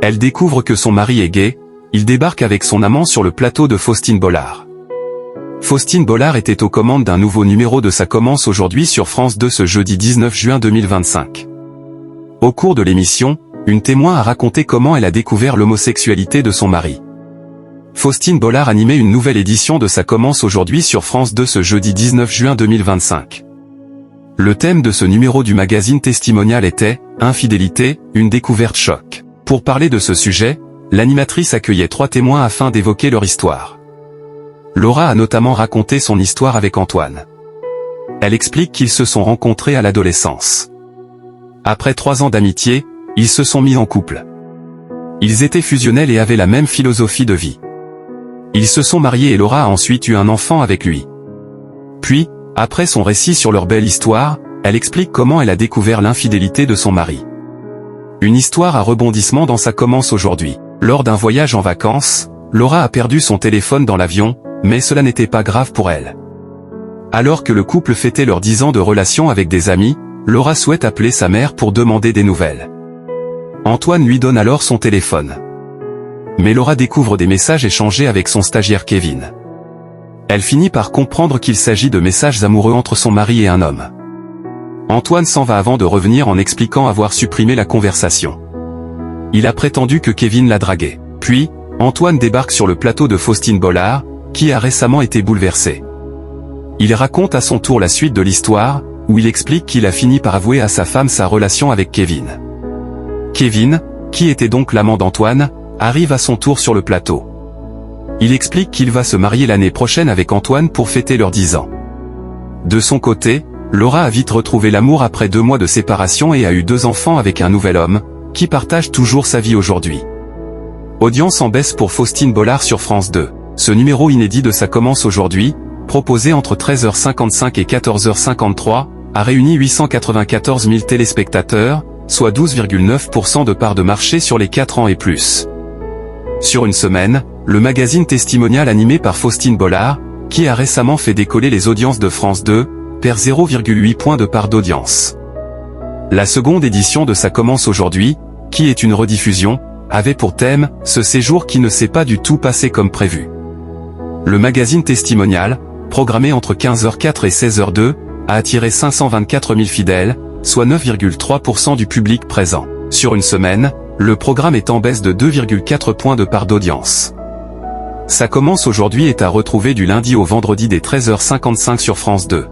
Elle découvre que son mari est gay, il débarque avec son amant sur le plateau de Faustine Bollard. Faustine Bollard était aux commandes d'un nouveau numéro de Ça commence aujourd'hui sur France 2 ce jeudi 19 juin 2025. Au cours de l'émission, une témoin a raconté comment elle a découvert l'homosexualité de son mari. Faustine Bollard animait une nouvelle édition de Ça commence aujourd'hui sur France 2 ce jeudi 19 juin 2025. Le thème de ce numéro du magazine testimonial était « Infidélité, une découverte choc ». Pour parler de ce sujet, l'animatrice accueillait 3 témoins afin d'évoquer leur histoire. Laura a notamment raconté son histoire avec Antoine. Elle explique qu'ils se sont rencontrés à l'adolescence. Après 3 ans d'amitié, ils se sont mis en couple. Ils étaient fusionnels et avaient la même philosophie de vie. Ils se sont mariés et Laura a ensuite eu un enfant avec lui. Puis, après son récit sur leur belle histoire, elle explique comment elle a découvert l'infidélité de son mari. Une histoire à rebondissement dans Ça commence aujourd'hui. Lors d'un voyage en vacances, Laura a perdu son téléphone dans l'avion, mais cela n'était pas grave pour elle. Alors que le couple fêtait leurs 10 ans de relation avec des amis, Laura souhaite appeler sa mère pour demander des nouvelles. Antoine lui donne alors son téléphone. Mais Laura découvre des messages échangés avec son stagiaire Kevin. Elle finit par comprendre qu'il s'agit de messages amoureux entre son mari et un homme. Antoine s'en va avant de revenir en expliquant avoir supprimé la conversation. Il a prétendu que Kevin l'a dragué. Puis, Antoine débarque sur le plateau de Faustine Bollard, qui a récemment été bouleversée. Il raconte à son tour la suite de l'histoire, où il explique qu'il a fini par avouer à sa femme sa relation avec Kevin. Kevin, qui était donc l'amant d'Antoine, arrive à son tour sur le plateau. Il explique qu'il va se marier l'année prochaine avec Antoine pour fêter leurs 10 ans. De son côté, Laura a vite retrouvé l'amour après 2 mois de séparation et a eu 2 enfants avec un nouvel homme, qui partage toujours sa vie aujourd'hui. Audience en baisse pour Faustine Bollard sur France 2. Ce numéro inédit de Ça commence aujourd'hui, proposé entre 13h55 et 14h53, a réuni 894 000 téléspectateurs, soit 12,9% de part de marché sur les 4 ans et plus. Sur une semaine, le magazine testimonial animé par Faustine Bollard, qui a récemment fait décoller les audiences de France 2, perd 0,8 points de part d'audience. La seconde édition de Ça commence aujourd'hui, qui est une rediffusion, avait pour thème « Ce séjour qui ne s'est pas du tout passé comme prévu ». Le magazine testimonial, programmé entre 15h04 et 16h02, a attiré 524 000 fidèles, soit 9,3% du public présent. Sur une semaine, le programme est en baisse de 2,4 points de part d'audience. Ça commence aujourd'hui est à retrouver du lundi au vendredi dès 13h55 sur France 2.